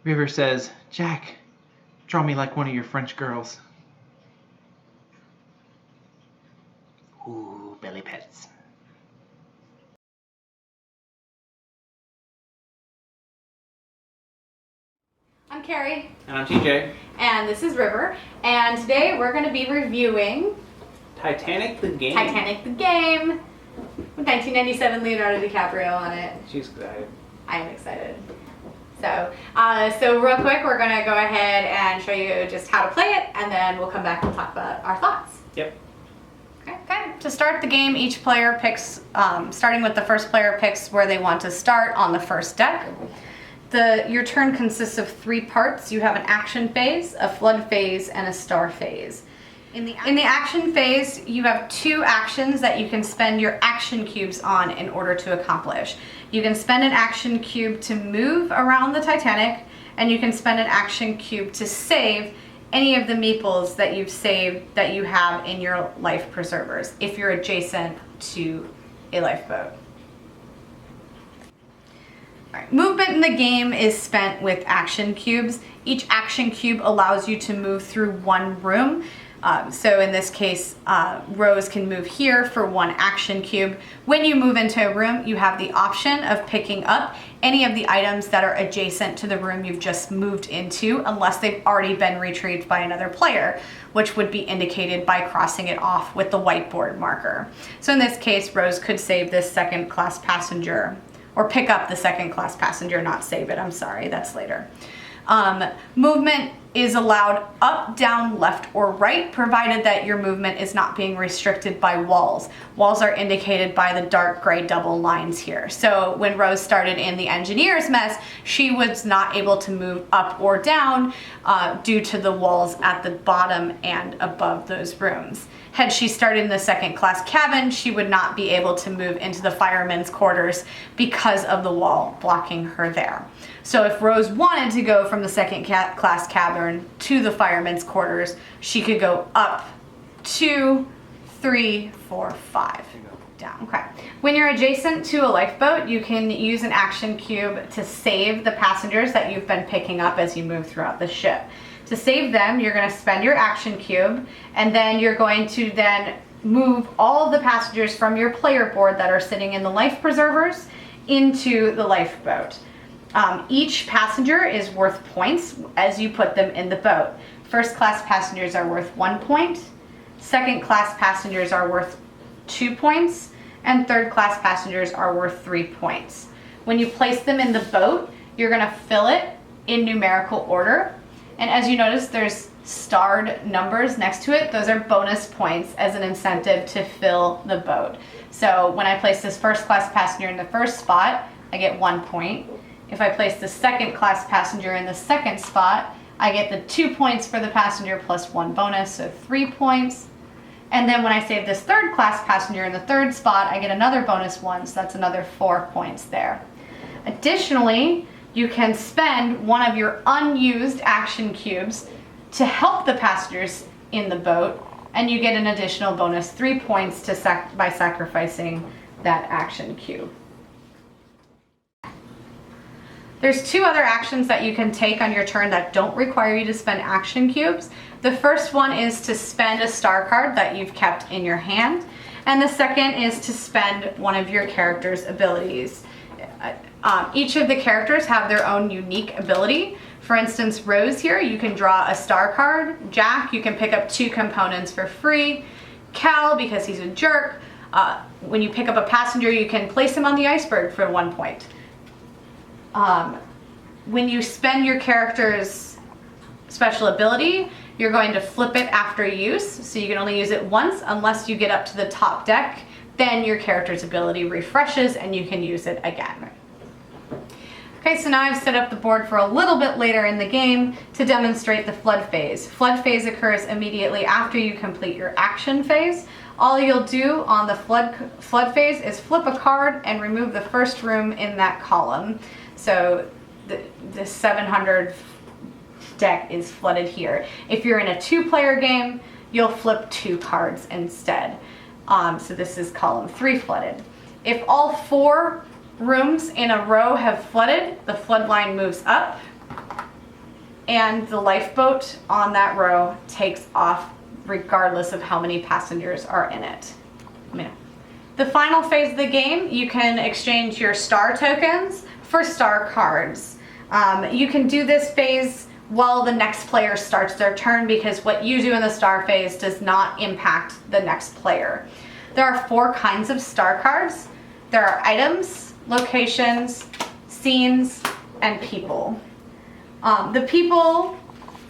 River says, Jack, draw me like one of your French girls. Ooh, belly pets. I'm Carrie. And I'm TJ. And this is River. And today we're going to be reviewing Titanic the game. Titanic the game with 1997 Leonardo DiCaprio on it. She's excited. I am excited. So real quick, we're going to go ahead and show you just how to play it, and then we'll come back and talk about our thoughts. Yep. Okay. To start the game, each player picks, starting with the first player picks where they want to start on the first deck. Your turn consists of 3 parts. You have an action phase, a flood phase, and a star phase. In the action phase, you have 2 actions that you can spend your action cubes on in order to accomplish. You can spend an action cube to move around the Titanic, and you can spend an action cube to save any of the meeples that you've saved that you have in your life preservers if you're adjacent to a lifeboat. Right. Movement in the game is spent with action cubes. Each action cube allows you to move through one room. So in this case, Rose can move here for 1 action cube. When you move into a room, you have the option of picking up any of the items that are adjacent to the room you've just moved into, unless they've already been retrieved by another player, which would be indicated by crossing it off with the whiteboard marker. So in this case, Rose could save this second class passenger, or pick up the second class passenger, not save it, I'm sorry, that's later. Movement is allowed up, down, left, or right, provided that your movement is not being restricted by walls. Walls are indicated by the dark gray double lines here. So when Rose started in the engineer's mess, she was not able to move up or down due to the walls at the bottom and above those rooms. Had she started in the second class cabin, she would not be able to move into the firemen's quarters because of the wall blocking her there. So if Rose wanted to go from the second class cabin to the firemen's quarters, she could go up 2, 3, 4, 5. Down. Okay. When you're adjacent to a lifeboat, you can use an action cube to save the passengers that you've been picking up as you move throughout the ship. To save them, you're going to spend your action cube, and then you're going to then move all of the passengers from your player board that are sitting in the life preservers into the lifeboat. Each passenger is worth points as you put them in the boat. First class passengers are worth 1 point, second class passengers are worth 2 points, and third class passengers are worth 3 points. When you place them in the boat, you're going to fill it in numerical order. And as you notice, there's starred numbers next to it. Those are bonus points as an incentive to fill the boat. So when I place this first class passenger in the first spot, I get 1 point. If I place the second class passenger in the second spot, I get the 2 points for the passenger plus 1 bonus, so 3 points. And then when I save this third class passenger in the third spot, I get another bonus 1, so that's another 4 points there. Additionally, you can spend one of your unused action cubes to help the passengers in the boat, and you get an additional bonus 3 points by sacrificing that action cube. There's 2 other actions that you can take on your turn that don't require you to spend action cubes. The first one is to spend a star card that you've kept in your hand, and the second is to spend one of your character's abilities. Each of the characters have their own unique ability. For instance, Rose here, you can draw a star card. Jack, you can pick up 2 components for free. Cal, because he's a jerk, when you pick up a passenger, you can place him on the iceberg for 1 point. When you spend your character's special ability, you're going to flip it after use, so you can only use it once unless you get up to the top deck. Then your character's ability refreshes and you can use it again. Okay, so now I've set up the board for a little bit later in the game to demonstrate the flood phase. Flood phase occurs immediately after you complete your action phase. All you'll do on the flood phase is flip a card and remove the first room in that column. So the 700 deck is flooded here. If you're in a 2-player game, you'll flip 2 cards instead. So this is column 3 flooded. If all 4 rooms in a row have flooded, the flood line moves up. and the lifeboat on that row takes off regardless of how many passengers are in it. The final phase of the game, you can exchange your star tokens for star cards. You can do this phase while the next player starts their turn, because what you do in the star phase does not impact the next player. There are 4 kinds of star cards. There are items, locations, scenes, and people. The people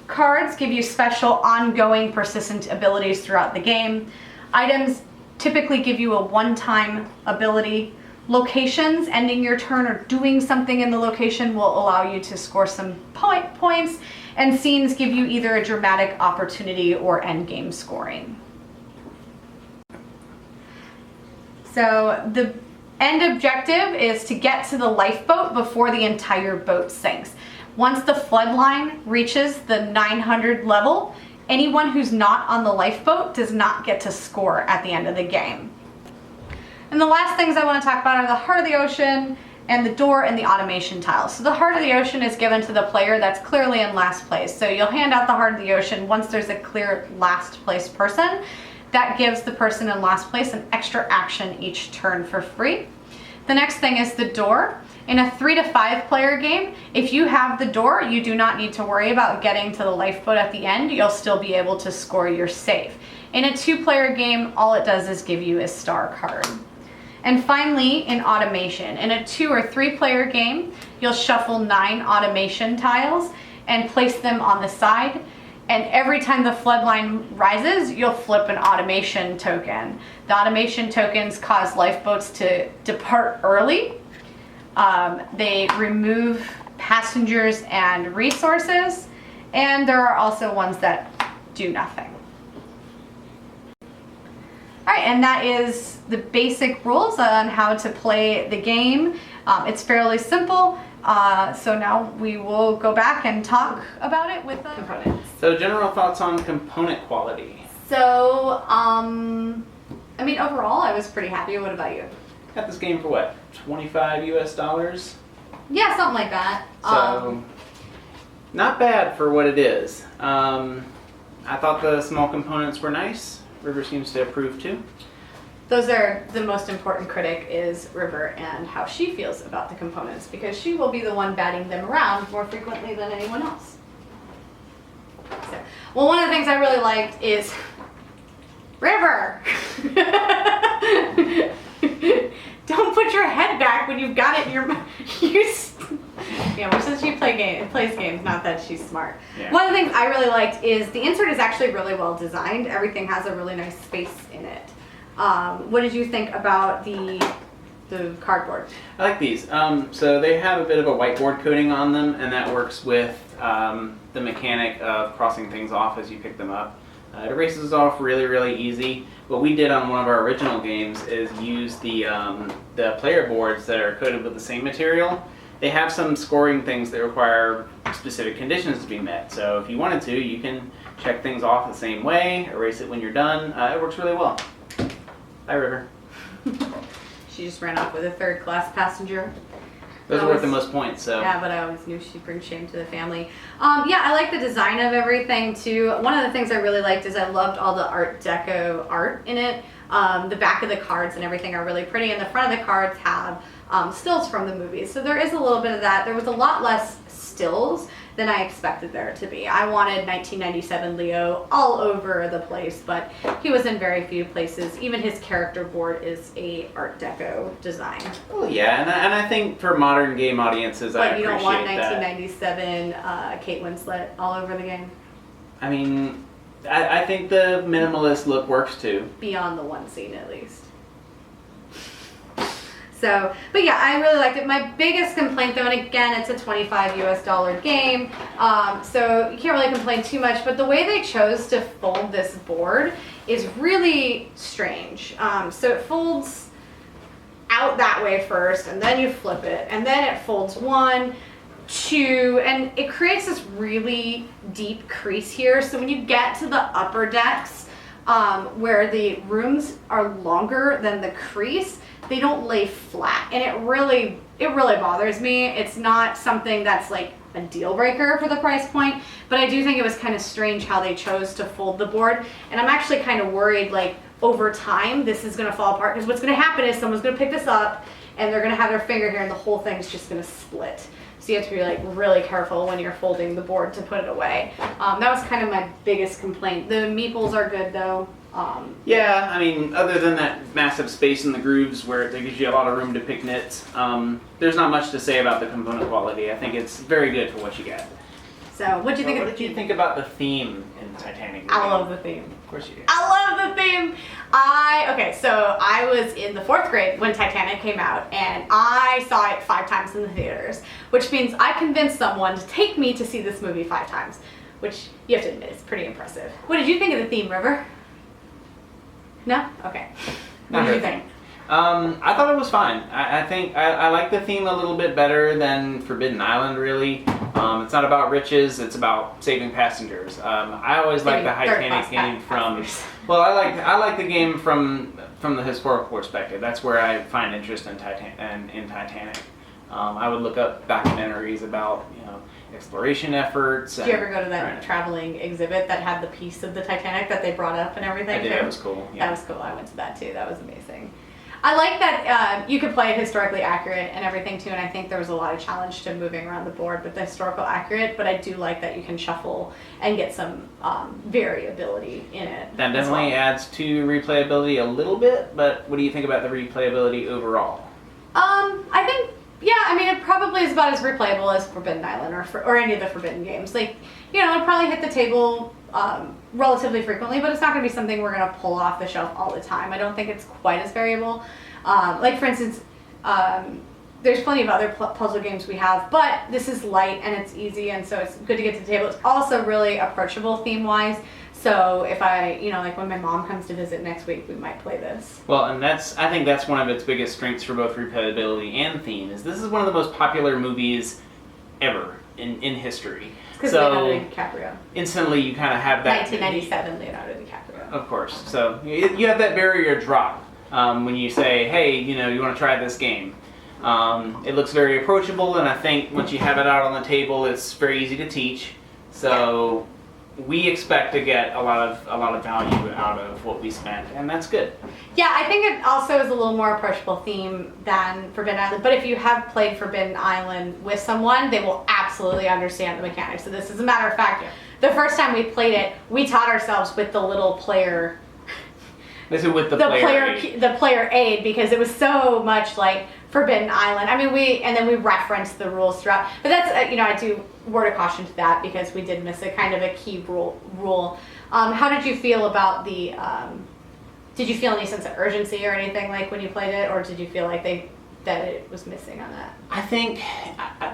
cards give you special ongoing persistent abilities throughout the game. Items typically give you a one-time ability. Locations, ending your turn or doing something in the location, will allow you to score some points, and scenes give you either a dramatic opportunity or end game scoring. So the end objective is to get to the lifeboat before the entire boat sinks. Once the flood line reaches the 900 level, anyone who's not on the lifeboat does not get to score at the end of the game. And the last things I want to talk about are the heart of the ocean and the door and the automation tiles. So the heart of the ocean is given to the player that's clearly in last place. So you'll hand out the heart of the ocean once there's a clear last place person. That gives the person in last place an extra action each turn for free. The next thing is the door. In a 3 to 5 player game, if you have the door, you do not need to worry about getting to the lifeboat at the end. You'll still be able to score your save. In a 2-player game, all it does is give you a star card. And finally, in automation. In a 2 or 3 player game, you'll shuffle 9 automation tiles and place them on the side. And every time the flood line rises, you'll flip an automation token. The automation tokens cause lifeboats to depart early. They remove passengers and resources, and there are also ones that do nothing. All right, and that is the basic rules on how to play the game. It's fairly simple. So now we will go back and talk about it with the components. So general thoughts on component quality? So, I mean, overall, I was pretty happy. What about you? Got this game for what, $25 US? Yeah, something like that. So, not bad for what it is. I thought the small components were nice. River seems to approve too. Those are the most important critic is River and how she feels about the components, because she will be the one batting them around more frequently than anyone else. So, well, one of the things I really liked is River. Don't put your head back when you've got it in your mouth. Yeah, well, since she plays games, not that she's smart. Yeah. One of the things I really liked is the insert is actually really well designed. Everything has a really nice space in it. What did you think about the cardboard? I like these. So they have a bit of a whiteboard coating on them, and that works with the mechanic of crossing things off as you pick them up. It erases off really, really easy. What we did on one of our original games is use the player boards that are coated with the same material. They have some scoring things that require specific conditions to be met. So if you wanted to, you can check things off the same way, erase it when you're done. It works really well. Bye, River. She just ran off with a third-class passenger. Those are worth the most points, so. Yeah, but I always knew she'd bring shame to the family. Yeah, I like the design of everything, too. One of the things I really liked is I loved all the Art Deco art in it. The back of the cards and everything are really pretty, and the front of the cards have stills from the movies. So there is a little bit of that. There was a lot less stills than I expected there to be. I wanted 1997 Leo all over the place, but he was in very few places. Even his character board is a Art Deco design. Oh yeah, and I think for modern game audiences, I appreciate that. But you don't want 1997 Kate Winslet all over the game? I mean, I think the minimalist look works too. Beyond the one scene, at least. So, but yeah, I really liked it. My biggest complaint though, and again, it's a $25 US game, so you can't really complain too much, but the way they chose to fold this board is really strange. So it folds out that way first, and then you flip it, and then it folds 1, 2, and it creates this really deep crease here. So when you get to the upper decks, where the rooms are longer than the crease, they don't lay flat, and it really bothers me. It's not something that's like a deal breaker for the price point, but I do think it was kind of strange how they chose to fold the board. And I'm actually kind of worried, like, over time, this is going to fall apart, because what's going to happen is someone's going to pick this up and they're going to have their finger here and the whole thing's just going to split. So you have to be like really careful when you're folding the board to put it away. That was kind of my biggest complaint. The meeples are good though. Yeah, I mean, other than that massive space in the grooves where it gives you a lot of room to pick nits, there's not much to say about the component quality. I think it's very good for what you get. So what do you think What of the did you think about the theme in Titanic? I love the theme. Of course you do. I love the theme. Okay, so I was in the 4th grade when Titanic came out, and I saw it 5 times in the theaters, which means I convinced someone to take me to see this movie 5 times, which you have to admit is pretty impressive. What did you think of the theme, River? No? Okay. What did you think? I thought it was fine. I think I like the theme a little bit better than Forbidden Island, really. It's not about riches, it's about saving passengers. I always like the Titanic game from... Well, I like the game from the historical perspective. That's where I find interest in Titanic. I would look up documentaries about, exploration efforts. Did you ever go to that traveling exhibit that had the piece of the Titanic that they brought up and everything? I did. It was cool. Yeah. That was cool. I went to that too. That was amazing. I like that you could play it historically accurate and everything too, and I think there was a lot of challenge to moving around the board with the historical accurate, but I do like that you can shuffle and get some variability in it. That definitely adds to replayability a little bit, but what do you think about the replayability overall? I think, it probably is about as replayable as Forbidden Island or any of the Forbidden games. Like, it'd probably hit the table relatively frequently, but it's not going to be something we're going to pull off the shelf all the time. I don't think it's quite as variable. Like, for instance, there's plenty of other puzzle games we have, but this is light and it's easy, and so it's good to get to the table. It's also really approachable theme-wise. So if like when my mom comes to visit next week, we might play this. Well, and I think that's one of its biggest strengths for both replayability and theme, is this is one of the most popular movies ever in history. Because Leonardo DiCaprio. Instantly you kind of have that... 1997 Leonardo DiCaprio. Of course. So you have that barrier drop when you say, hey, you want to try this game. It looks very approachable, and I think once you have it out on the table, it's very easy to teach. So... we expect to get a lot of value out of what we spent, and that's good. Yeah, I think it also is a little more approachable theme than Forbidden Island, but if you have played Forbidden Island with someone, they will absolutely understand the mechanics. So this is a matter of fact, the first time we played it, we taught ourselves with the little player... This is with the player aid, because it was so much like Forbidden Island. I mean, we referenced the rules throughout, but that's I do word of caution to that because we did miss a kind of a key rule. How did you feel about the? Did you feel any sense of urgency or anything like when you played it, or did you feel like that it was missing on that? I think,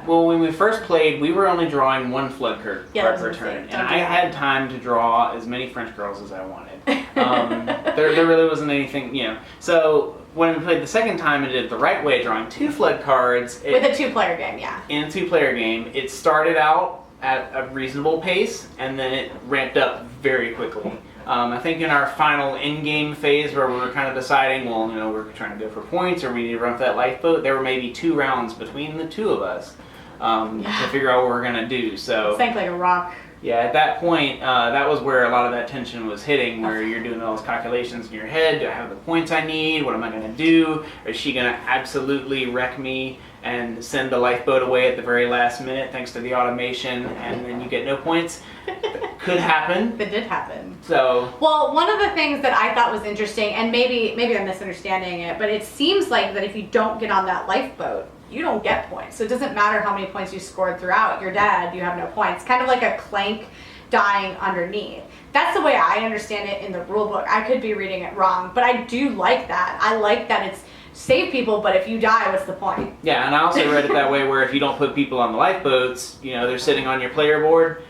when we first played, we were only drawing 1 flood card per turn, and I had time to draw as many French girls as I wanted. There really wasn't anything, So when we played the second time and did it the right way, drawing 2 flood cards. With a 2-player game, yeah. In a 2-player game, it started out at a reasonable pace, and then it ramped up very quickly. I think in our final in-game phase where we were kind of deciding, we're trying to go for points or we need to run for that lifeboat, there were maybe 2 rounds between the 2 of us to figure out what we're going to do. So sank like a rock. Yeah, at that point, that was where a lot of that tension was hitting, where you're doing all those calculations in your head. Do I have the points I need? What am I going to do? Is she going to absolutely wreck me and send the lifeboat away at the very last minute thanks to the automation, and then you get no points? That could happen. That did happen. So, well, one of the things that I thought was interesting, and maybe I'm misunderstanding it, but it seems like that if you don't get on that lifeboat, you don't get points. So it doesn't matter how many points you scored throughout. You're dead. You have no points. Kind of like a clank dying underneath. That's the way I understand it in the rule book. I could be reading it wrong, but I do like that. I like that it's save people, but if you die, what's the point? Yeah, and I also read it that way, where if you don't put people on the lifeboats, they're sitting on your player board.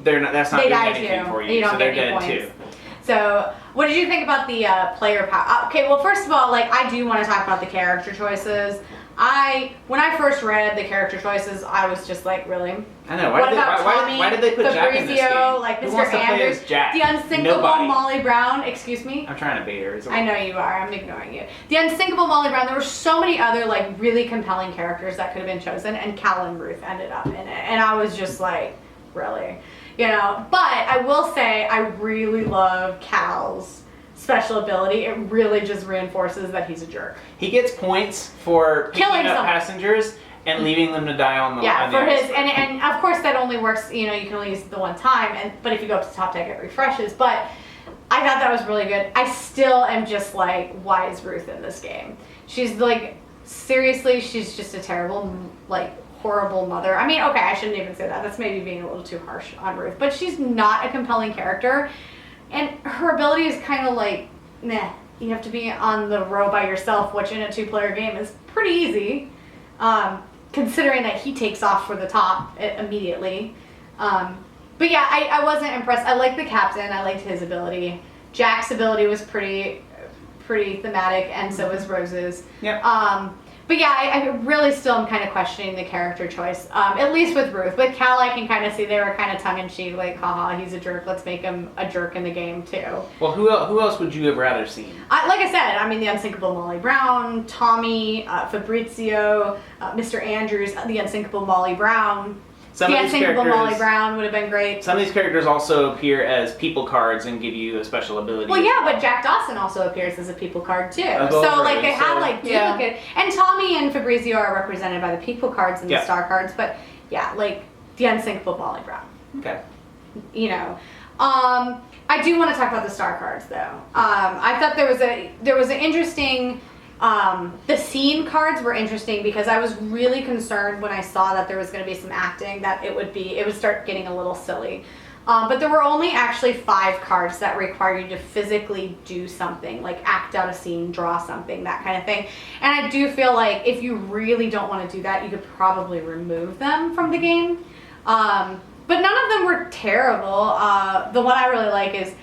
That's not doing anything for you. You don't so get they're any dead points. too. So What did you think about the player power? Okay, well, first of all, like, I do want to talk about the character choices. When I first read the character choices, I was just like, really? I know. Why did they put Jack in this game? Like Who Mr. wants to play Andrews, as Jack? the unsinkable Nobody. Molly Brown. Excuse me. I'm trying to bait her. I know you are. I'm ignoring you. The unsinkable Molly Brown. There were so many other like really compelling characters that could have been chosen, and Cal and Ruth ended up in it, and I was just like, really, you know. But I will say, I really love Cal's special ability. It really just reinforces that he's a jerk. He gets points for picking Killing up someone. passengers and leaving them to die on the Yeah, on for the his iceberg. and of course that only works. You know, you can only use it the one time. But if you go up to top deck, it refreshes. But I thought that was really good. I still am just like, why is Ruth in this game? She's like, seriously, she's just a terrible, like, horrible mother. I mean, okay, I shouldn't even say that. That's maybe being a little too harsh on Ruth. But she's not a compelling character, and her ability is kind of like, nah. You have to be on the row by yourself, which in a 2-player game is pretty easy, considering that he takes off for the top immediately. But yeah, I wasn't impressed. I liked the captain. I liked his ability. Jack's ability was pretty thematic, and so was Rose's. Yep. But yeah, I really still am kind of questioning the character choice, at least with Ruth. With Cal, I can kind of see they were kind of tongue-in-cheek, like, haha, he's a jerk, let's make him a jerk in the game, too. Well, who else would you have rather seen? Like I said, I mean, the unsinkable Molly Brown, Tommy, Fabrizio, Mr. Andrews, the unsinkable Molly Brown. Some The of these unsinkable characters, Molly Brown would have been great. Some of these characters also appear as people cards and give you a special ability. Well, yeah, but Jack Dawson also appears as a people card too. As well So as like Rose, they have so- like Yeah. duplicate, and Tommy and Fabrizio are represented by the people cards and Yeah. the star cards. But yeah, like the unsinkable Molly Brown. Okay. You know, I do want to talk about the star cards though. I thought there was an interesting. The scene cards were interesting because I was really concerned when I saw that there was going to be some acting that it would start getting a little silly. But there were only actually 5 cards that require you to physically do something, like act out a scene, draw something, that kind of thing. And I do feel like if you really don't want to do that, you could probably remove them from the game. But none of them were terrible. The one I really like is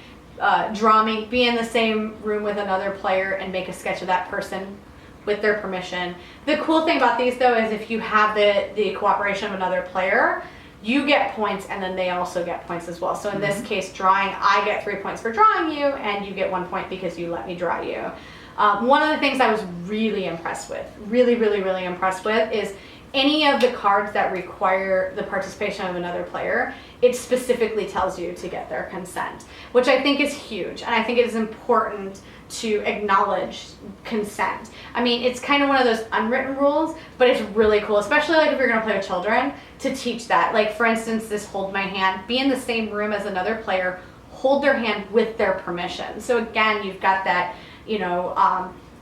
be in the same room with another player and make a sketch of that person with their permission. The cool thing about these though is if you have the cooperation of another player, you get points and then they also get points as well. So in this case, drawing, I get 3 points for drawing you and you get 1 point because you let me draw you. One of the things I was really impressed with, really impressed with, is any of the cards that require the participation of another player, it specifically tells you to get their consent, which I think is huge. And I think it is important to acknowledge consent. I mean, it's kind of one of those unwritten rules, but it's really cool, especially like if you're gonna play with children, to teach that. Like for instance, this hold my hand, be in the same room as another player, hold their hand with their permission. So again, you've got that, you know,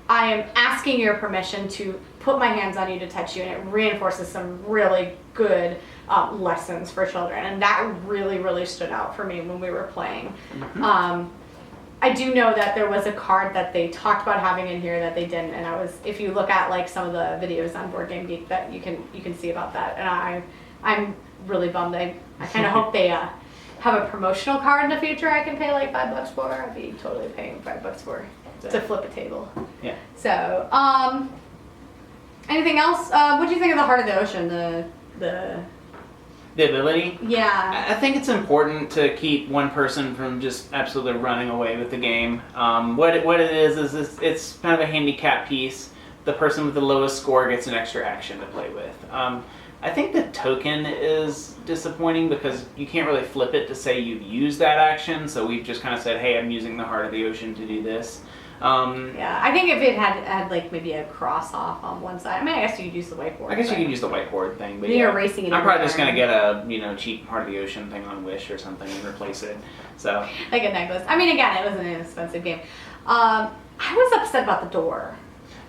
I am asking your permission to put my hands on you to touch you, and it reinforces some really good lessons for children, and that really stood out for me when we were playing. I do know that there was a card that they talked about having in here that they didn't, and if you look at like some of the videos on Board Game Geek, that you can see about that, and I'm really bummed. I kind of hope they have a promotional card in the future I can pay like $5 for. I'd be totally paying $5 for to flip a table. Yeah. So, anything else? What do you think of the Heart of the Ocean? The ability? Yeah. I think it's important to keep one person from just absolutely running away with the game. What it is it's kind of a handicap piece. The person with the lowest score gets an extra action to play with. I think the token is disappointing because you can't really flip it to say you've used that action. So we've just kind of said, hey, I'm using the Heart of the Ocean to do this. Yeah, I think if it had like maybe a cross off on one side. I mean, I guess you could use the whiteboard. I guess you but could use the whiteboard thing, but You're yeah. erasing it I'm probably just everywhere. gonna get a cheap Heart of the Ocean thing on Wish or something and replace it. So like a necklace. I mean, again, it was an inexpensive game. I was upset about the door.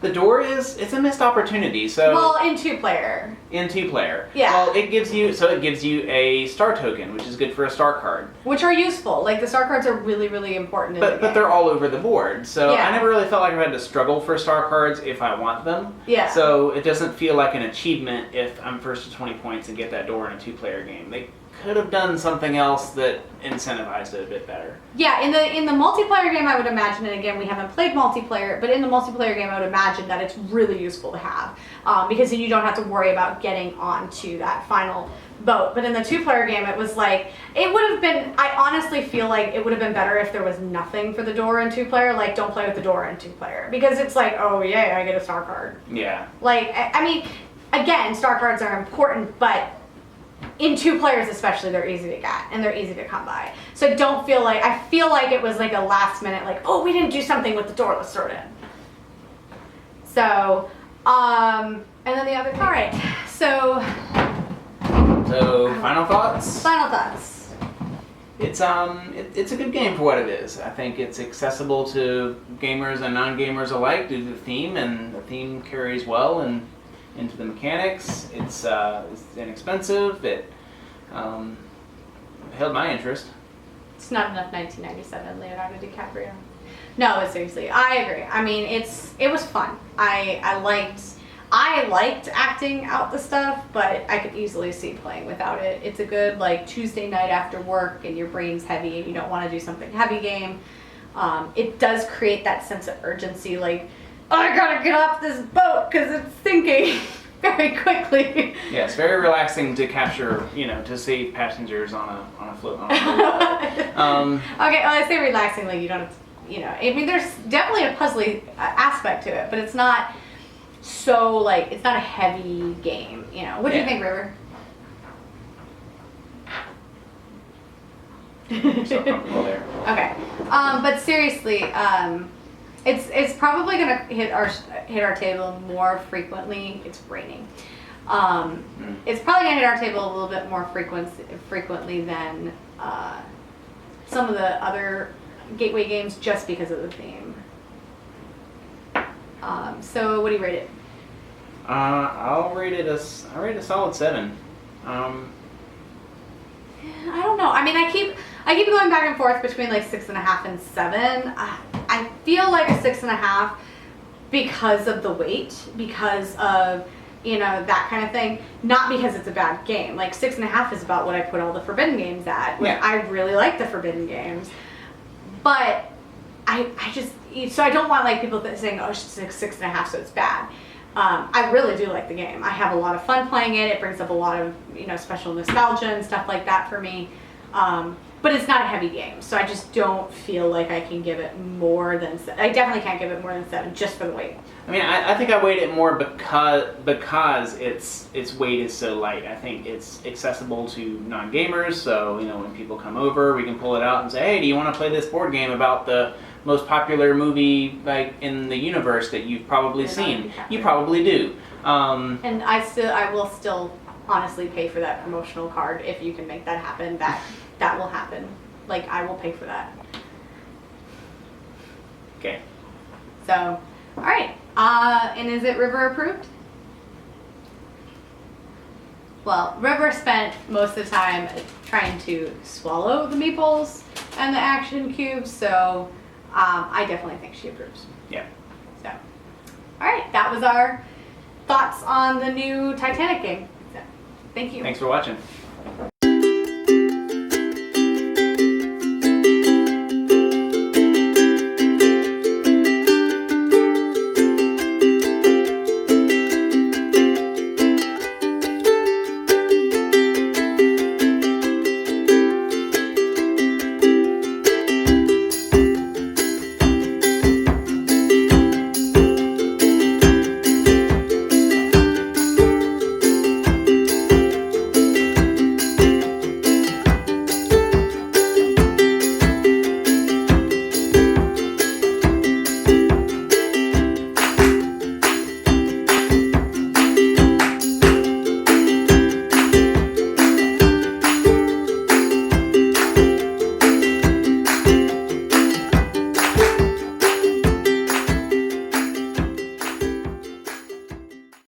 the door it's a missed opportunity. So Well, in 2-player. in 2-player. Yeah. Well, it gives you a star token, which is good for a star card. Which are useful. Like, the star cards are really important in the But game. they're all over the board, so Yeah. I never really felt like I had to struggle for star cards if I want them. Yeah. So it doesn't feel like an achievement if I'm first to 20 points and get that door in a 2-player game. could have done something else that incentivized it a bit better. Yeah, in the multiplayer game, I would imagine, and again, we haven't played multiplayer, but in the multiplayer game, I would imagine that it's really useful to have, because then you don't have to worry about getting onto that final boat. But in the 2-player game, it was like, it would have been, I honestly feel like it would have been better if there was nothing for the door in 2-player, like don't play with the door in 2-player, because it's like, oh yeah, I get a star card. Yeah. Like, I mean, again, star cards are important, but in 2 players especially, they're easy to get and they're easy to come by. So I feel like it was like a last minute, like, oh, we didn't do something with the door, let's throw it in. So, and then the other thing. All right, so final thoughts? Final thoughts. It's a good game for what it is. I think it's accessible to gamers and non-gamers alike due to the theme, and the theme carries well and into the mechanics. It's inexpensive. It held my interest. It's not enough 1997 Leonardo DiCaprio. No, seriously, I agree. I mean, it was fun. I liked acting out the stuff, but I could easily see playing without it. It's a good like Tuesday night after work and your brain's heavy and you don't want to do something heavy game. It does create that sense of urgency, like, oh, I gotta get off this boat because it's sinking very quickly. Yeah, it's very relaxing to capture, to save passengers on a float. On a boat. Okay, well, I say relaxing, like you don't have to, I mean, there's definitely a puzzly aspect to it, but it's not so, like, it's not a heavy game, What do you think, River? So comfortable there. Okay, but seriously, it's probably gonna hit our table more frequently. It's raining. It's probably gonna hit our table a little bit more frequently than some of the other gateway games, just because of the theme. So what do you rate it? I'll rate it a solid 7. I don't know. I mean, I keep going back and forth between like 6.5 and 7. I feel like a 6.5 because of the weight, because of that kind of thing. Not because it's a bad game. Like 6.5 is about what I put all the Forbidden games at. Which I really like the Forbidden games, but I just so I don't want like people saying, oh, it's 6.5, so it's bad. I really do like the game. I have a lot of fun playing it. It brings up a lot of special nostalgia and stuff like that for me. But it's not a heavy game, so I just don't feel like I can give it more than. I definitely can't give it more than 7 just for the weight. I mean, I think I weight it more because its weight is so light. I think it's accessible to non-gamers, so when people come over, we can pull it out and say, hey, do you want to play this board game about the most popular movie like in the universe that you've probably seen? You probably do. And I will still honestly pay for that promotional card if you can make that happen. That will happen. Like, I will pay for that. Okay. So, all right. And is it River approved? Well, River spent most of the time trying to swallow the meeples and the action cubes, so I definitely think she approves. Yeah. So, all right. That was our thoughts on the new Titanic game. So, thank you. Thanks for watching.